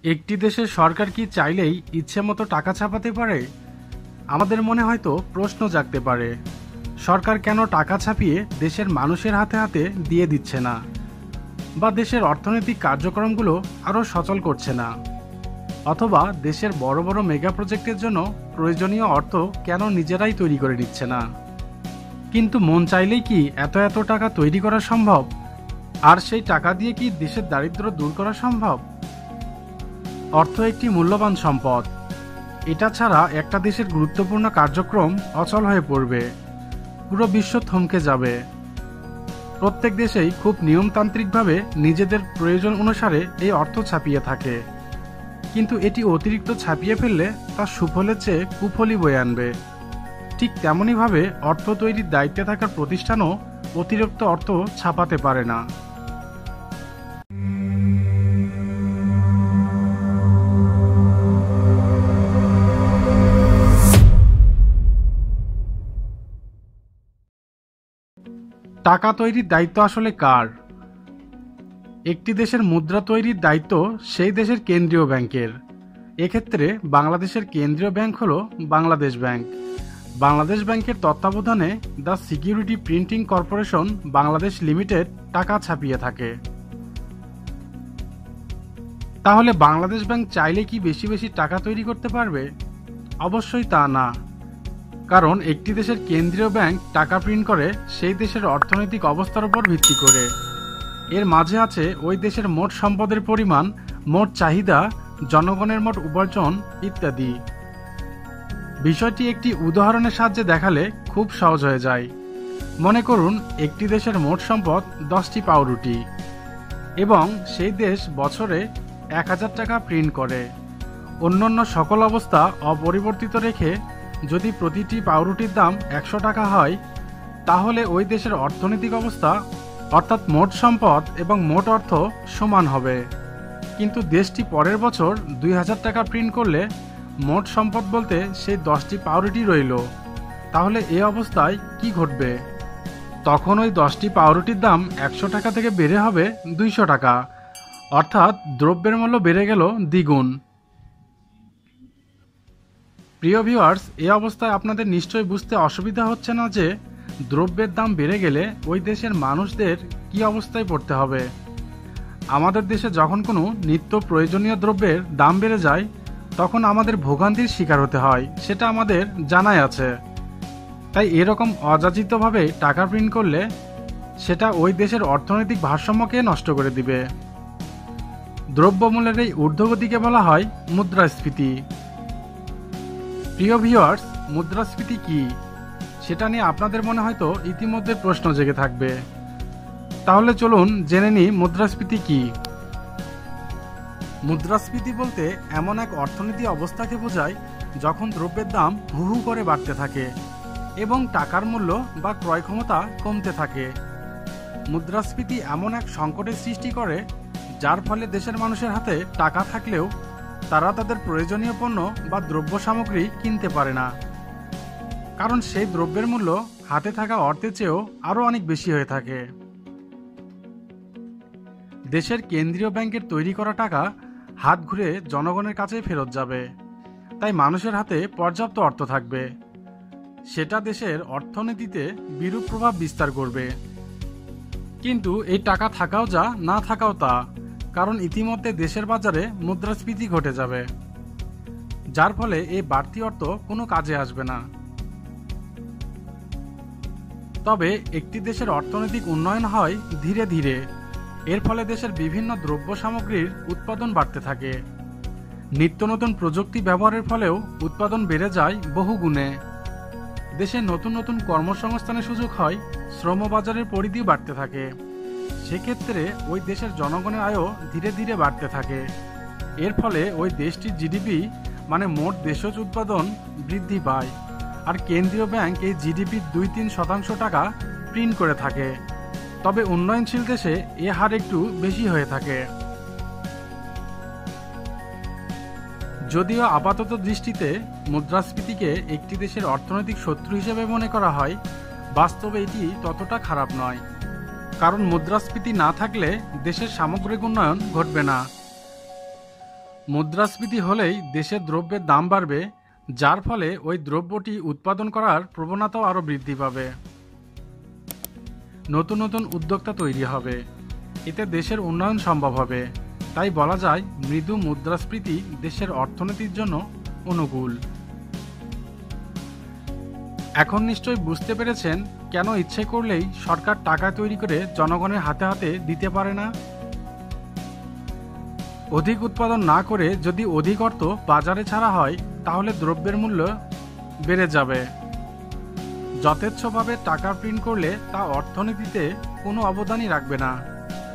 একটি দেশের সরকার কি চাইলেই ইচ্ছেমতো টাকা ছাপাতে পারে? আমাদের মনে হয়তো প্রশ্ন জাগতে পারে, সরকার কেন টাকা ছাপিয়ে দেশের মানুষের হাতে হাতে দিয়ে দিচ্ছে না, বা দেশের অর্থনৈতিক কার্যক্রমগুলো আরও সচল করছে না, অথবা দেশের বড় বড় মেগা প্রজেক্টের জন্য প্রয়োজনীয় অর্থ কেন নিজেরাই তৈরি করে নিচ্ছে না। কিন্তু মন চাইলেই কি এত এত টাকা তৈরি করা সম্ভব? আর সেই টাকা দিয়ে কি দেশের দারিদ্র্য দূর করা সম্ভব? অর্থ একটি মূল্যবান সম্পদ। এটা ছাড়া একটা দেশের গুরুত্বপূর্ণ কার্যক্রম অচল হয়ে পড়বে, পুরো বিশ্ব থমকে যাবে। প্রত্যেক দেশেই খুব নিয়মতান্ত্রিকভাবে নিজেদের প্রয়োজন অনুসারে এই অর্থ ছাপিয়ে থাকে, কিন্তু এটি অতিরিক্ত ছাপিয়ে ফেললে তার সুফলের চেয়ে কুফলই বয়ে আনবে। ঠিক তেমনইভাবে অর্থ তৈরির দায়িত্বে থাকার প্রতিষ্ঠানও অতিরিক্ত অর্থ ছাপাতে পারে না। টাকা তৈরির দায়িত্ব আসলে কার? একটি দেশের মুদ্রা তৈরির দায়িত্ব সেই দেশের কেন্দ্রীয় ব্যাংকের। এক্ষেত্রে বাংলাদেশের কেন্দ্রীয় ব্যাংক হল বাংলাদেশ ব্যাংক। বাংলাদেশ ব্যাংকের তত্ত্বাবধানে the security printing corporation Bangladesh limited টাকা ছাপিয়ে থাকে। তাহলে বাংলাদেশ ব্যাংক চাইলে কি বেশি বেশি টাকা তৈরি করতে পারবে? অবশ্যই তা না, কারণ একটি দেশের কেন্দ্রীয় ব্যাংক টাকা প্রিন্ট করে সেই দেশের অর্থনৈতিক অবস্থার উপর ভিত্তি করে। এর মাঝে আছে ওই দেশের মোট সম্পদের পরিমাণ, মোট চাহিদা, জনগণের মোট উপার্জন ইত্যাদি। বিষয়টি একটি উদাহরণের সাহায্যে দেখালে খুব সহজ হয়ে যায়। মনে করুন একটি দেশের মোট সম্পদ 10টি পাউরুটি এবং সেই দেশ বছরে 1000 টাকা প্রিন্ট করে। অন্যান্য সকল অবস্থা অপরিবর্তিত রেখে যদি প্রতিটি পাউরুটির দাম 100 টাকা হয়, তাহলে ওই দেশের অর্থনৈতিক অবস্থা অর্থাৎ মোট সম্পদ এবং মোট অর্থ সমান হবে। কিন্তু দেশটি পরের বছর 2000 টাকা প্রিন্ট করলে মোট সম্পদ বলতে সেই 10টি পাউরুটি রইল। তাহলে এই অবস্থায় কি ঘটবে? তখন ওই 10টি পাউরুটির দাম 100 টাকা থেকে বেড়ে হবে 200 টাকা, অর্থাৎ দ্রব্যের মূল্য বেড়ে গেল দ্বিগুণ। প্রিয় ভিউয়ার্স, এই অবস্থায় আপনাদের নিশ্চয়ই বুঝতে অসুবিধা হচ্ছে না যে দ্রব্যের দাম বেড়ে গেলে ওই দেশের মানুষদের কি অবস্থায় পড়তে হবে। আমাদের দেশে যখন কোনো নিত্য প্রয়োজনীয় দ্রব্যের দাম বেড়ে যায়, তখন আমাদের ভোগান্তির শিকার হতে হয়, সেটা আমাদের জানাই আছে। তাই এরকম অযাচিতভাবে টাকা প্রিন্ট করলে সেটা ওই দেশের অর্থনৈতিক ভারসাম্যকে নষ্ট করে দিবে। দ্রব্যমূল্যের এই ঊর্ধ্বগতিকে বলা হয় মুদ্রাস্ফীতি। প্রিয় ভিউয়ার্স, মুদ্রাস্ফীতি কি সেটা নিয়ে আপনাদের মনে হয়তো ইতিমধ্যে প্রশ্ন জেগে থাকবে। তাহলে চলুন জেনে নিই মুদ্রাস্ফীতি কি। মুদ্রাস্ফীতি বলতে এমন এক অর্থনীতি অবস্থাকে বোঝায় যখন দ্রব্যের দাম হু হু করে বাড়তে থাকে এবং টাকার মূল্য বা ক্রয় ক্ষমতা কমতে থাকে। মুদ্রাস্ফীতি এমন এক সংকটের সৃষ্টি করে যার ফলে দেশের মানুষের হাতে টাকা থাকলেও তারা তাদের প্রয়োজনীয় পণ্য বা দ্রব্য সামগ্রী কিনতে পারে না, কারণ সেই দ্রব্যের মূল্য হাতে থাকা অর্থের চেয়েও আরও অনেক বেশি হয়ে থাকে। দেশের কেন্দ্রীয় ব্যাংকের তৈরি করা টাকা হাত ঘুরে জনগণের কাছেই ফেরত যাবে, তাই মানুষের হাতে পর্যাপ্ত অর্থ থাকবে। সেটা দেশের অর্থনীতিতে বিরূপ প্রভাব বিস্তার করবে। কিন্তু এই টাকা থাকাও যা, না থাকাও তা, কারণ ইতিমধ্যে দেশের বাজারে মুদ্রাস্ফীতি ঘটে যাবে, যার ফলে এই বাড়তি অর্থ কোনো কাজে আসবে না। তবে একটি দেশের অর্থনৈতিক উন্নয়ন হয় ধীরে ধীরে। এর ফলে দেশের বিভিন্ন দ্রব্য সামগ্রীর উৎপাদন বাড়তে থাকে। নিত্য নতুন প্রযুক্তি ব্যবহারের ফলেও উৎপাদন বেড়ে যায় বহু গুণে। দেশে নতুন নতুন কর্মসংস্থানের সুযোগ হয়, শ্রমবাজারের পরিধি বাড়তে থাকে। সেক্ষেত্রে ওই দেশের জনগণের আয়ও ধীরে ধীরে বাড়তে থাকে। এর ফলে ওই দেশটির জিডিপি মানে মোট দেশজ উৎপাদন বৃদ্ধি পায়, আর কেন্দ্রীয় ব্যাংক এই জিডিপির 2-3% টাকা প্রিন্ট করে থাকে। তবে উন্নয়নশীল দেশে এ হার একটু বেশি হয়ে থাকে। যদিও আপাতত দৃষ্টিতে মুদ্রাস্ফীতিকে একটি দেশের অর্থনৈতিক শত্রু হিসেবে মনে করা হয়, বাস্তবে এটি ততটা খারাপ নয়। কারণ মুদ্রাস্ফীতি না থাকলে দেশের সামগ্রিক উন্নয়ন ঘটবে না। মুদ্রাস্ফীতি হলেই দেশের দ্রব্যের দাম বাড়বে, যার ফলে ওই দ্রব্যটি উৎপাদন করার প্রবণতাও আরও বৃদ্ধি পাবে। নতুন নতুন উদ্যোক্তা তৈরি হবে, এতে দেশের উন্নয়ন সম্ভব হবে। তাই বলা যায় মৃদু মুদ্রাস্ফীতি দেশের অর্থনীতির জন্য অনুকূল। এখন নিশ্চয়ই বুঝতে পেরেছেন কেন ইচ্ছে করলেই সরকার টাকা তৈরি করে জনগণের হাতে হাতে দিতে পারে না। অধিক উৎপাদন না করে যদি অধিক অর্থ বাজারে ছাড়া হয়, তাহলে দ্রব্যের মূল্য বেড়ে যাবে। যথেচ্ছভাবে টাকা প্রিন্ট করলে তা অর্থনীতিতে কোনো অবদানই রাখবে না।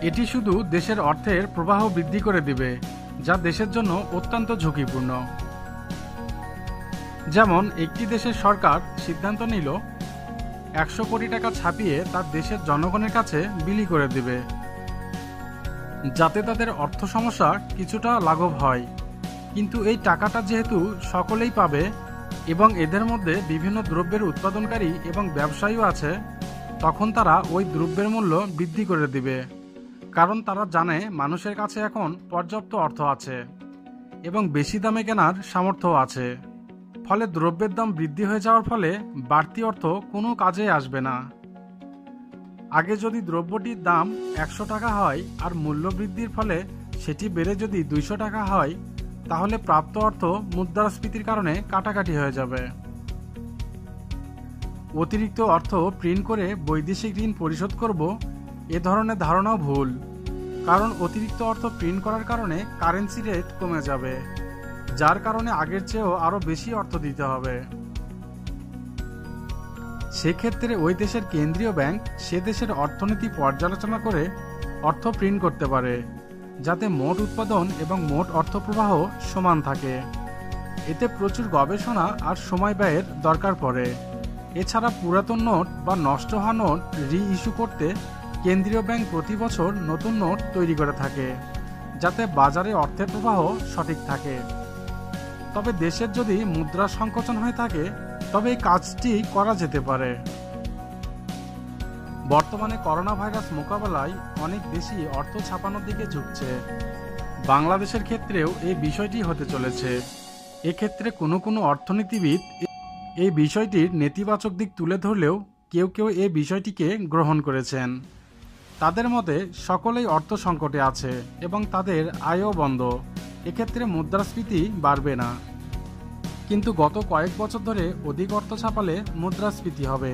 এটি শুধু দেশের অর্থের প্রবাহ বৃদ্ধি করে দিবে, যা দেশের জন্য অত্যন্ত ঝুঁকিপূর্ণ। যেমন একটি দেশের সরকার সিদ্ধান্ত নিল 100 কোটি টাকা ছাপিয়ে তার দেশের জনগণের কাছে বিলি করে দিবে, যাতে তাদের অর্থ সমস্যা কিছুটা লাঘব হয়। কিন্তু এই টাকাটা যেহেতু সকলেই পাবে এবং এদের মধ্যে বিভিন্ন দ্রব্যের উৎপাদনকারী এবং ব্যবসায়ীও আছে, তখন তারা ওই দ্রব্যের মূল্য বৃদ্ধি করে দিবে। কারণ তারা জানে মানুষের কাছে এখন পর্যাপ্ত অর্থ আছে এবং বেশি দামে কেনার সামর্থ্য আছে। ফলে দ্রব্যের দাম বৃদ্ধি হয়ে যাওয়ার ফলে বাড়তি অর্থ কোনো কাজে আসবে না। আগে যদি দ্রব্যটির দাম 100 টাকা হয় আর মূল্য বৃদ্ধির ফলে সেটি বেড়ে যদি 200 টাকা হয়, তাহলে প্রাপ্ত অর্থ মুদ্রাস্ফীতির কারণে কাটাকাটি হয়ে যাবে। অতিরিক্ত অর্থ প্রিন্ট করে বৈদেশিক ঋণ পরিশোধ করব, এ ধরনের ধারণাও ভুল। কারণ অতিরিক্ত অর্থ প্রিন্ট করার কারণে কারেন্সি রেট কমে যাবে, যার কারণে আগের চেয়েও আরও বেশি অর্থ দিতে হবে। সেক্ষেত্রে ওই দেশের কেন্দ্রীয় ব্যাংক সে দেশের অর্থনীতি পর্যালোচনা করে অর্থ প্রিন্ট করতে পারে, যাতে মোট উৎপাদন এবং মোট অর্থপ্রবাহ সমান থাকে। এতে প্রচুর গবেষণা আর সময় ব্যয়ের দরকার পড়ে। এছাড়া পুরাতন নোট বা নষ্ট হওয়া নোট রি-ইস্যু করতে কেন্দ্রীয় ব্যাংক প্রতি বছর নতুন নোট তৈরি করে থাকে, যাতে বাজারে অর্থের প্রবাহ সঠিক থাকে। তবে দেশের যদি মুদ্রা সংকোচন হয়ে থাকে, তবে এই কাজটি করা যেতে পারে। বর্তমানে করোনা ভাইরাস মোকাবেলায় অনেক দেশই অর্থ ছাপানোর দিকে ঝুঁকছে। বাংলাদেশের ক্ষেত্রেও এই বিষয়টি হতে চলেছে। এক্ষেত্রে কোনো কোনো অর্থনীতিবিদ এই বিষয়টির নেতিবাচক দিক তুলে ধরলেও কেউ কেউ এই বিষয়টিকে গ্রহণ করেছেন। তাদের মতে সকলেই অর্থ সংকটে আছে এবং তাদের আয়ও বন্ধ, এক্ষেত্রে মুদ্রাস্ফীতি বাড়বে না। কিন্তু গত কয়েক বছর ধরে অধিক অর্থ ছাপালে মুদ্রাস্ফীতি হবে,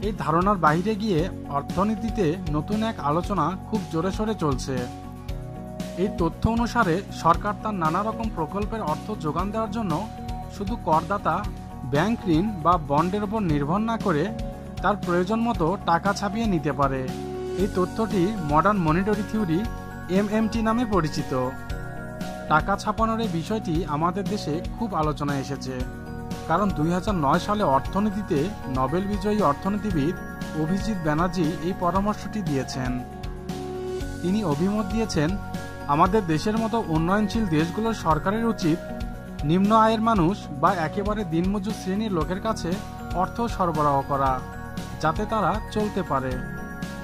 এই ধারণার বাইরে গিয়ে অর্থনীতিতে নতুন এক আলোচনা খুব জোরে সোরে চলছে। এই তথ্য অনুসারে সরকার তার নানা রকম প্রকল্পের অর্থ যোগান দেওয়ার জন্য শুধু করদাতা, ব্যাংক ঋণ বা বন্ডের উপর নির্ভর না করে তার প্রয়োজন মতো টাকা ছাপিয়ে নিতে পারে। এই তথ্যটি মডার্ন মনিটারি থিওরি MMT নামে পরিচিত। টাকা ছাপানোর এই বিষয়টি আমাদের দেশে খুব আলোচনায় এসেছে, কারণ 2009 সালে অর্থনীতিতে নোবেল বিজয়ী অর্থনীতিবিদ অভিজিৎ ব্যানার্জি এই পরামর্শটি দিয়েছেন। তিনি অভিমত দিয়েছেন, আমাদের দেশের মতো উন্নয়নশীল দেশগুলোর সরকারের উচিত নিম্ন আয়ের মানুষ বা একেবারে দিনমজুর শ্রেণীর লোকের কাছে অর্থ সরবরাহ করা, যাতে তারা চলতে পারে।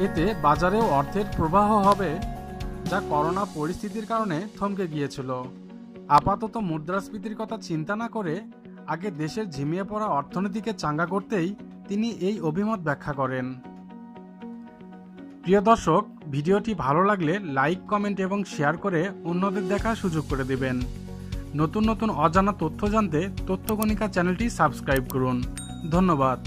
এতে বাজারেও অর্থের প্রবাহ হবে, যা করোনা পরিস্থিতির কারণে থমকে গিয়েছিল। আপাতত মুদ্রাস্ফীতির কথা চিন্তা না করে আগে দেশের ঝিমিয়ে পড়া অর্থনীতিকে চাঙ্গা করতেই তিনি এই অভিমত ব্যাখ্যা করেন। প্রিয় দর্শক, ভিডিওটি ভালো লাগলে লাইক, কমেন্ট এবং শেয়ার করে অন্যদের দেখার সুযোগ করে দিবেন। নতুন নতুন অজানা তথ্য জানতে তথ্যকণিকা চ্যানেলটি সাবস্ক্রাইব করুন। ধন্যবাদ।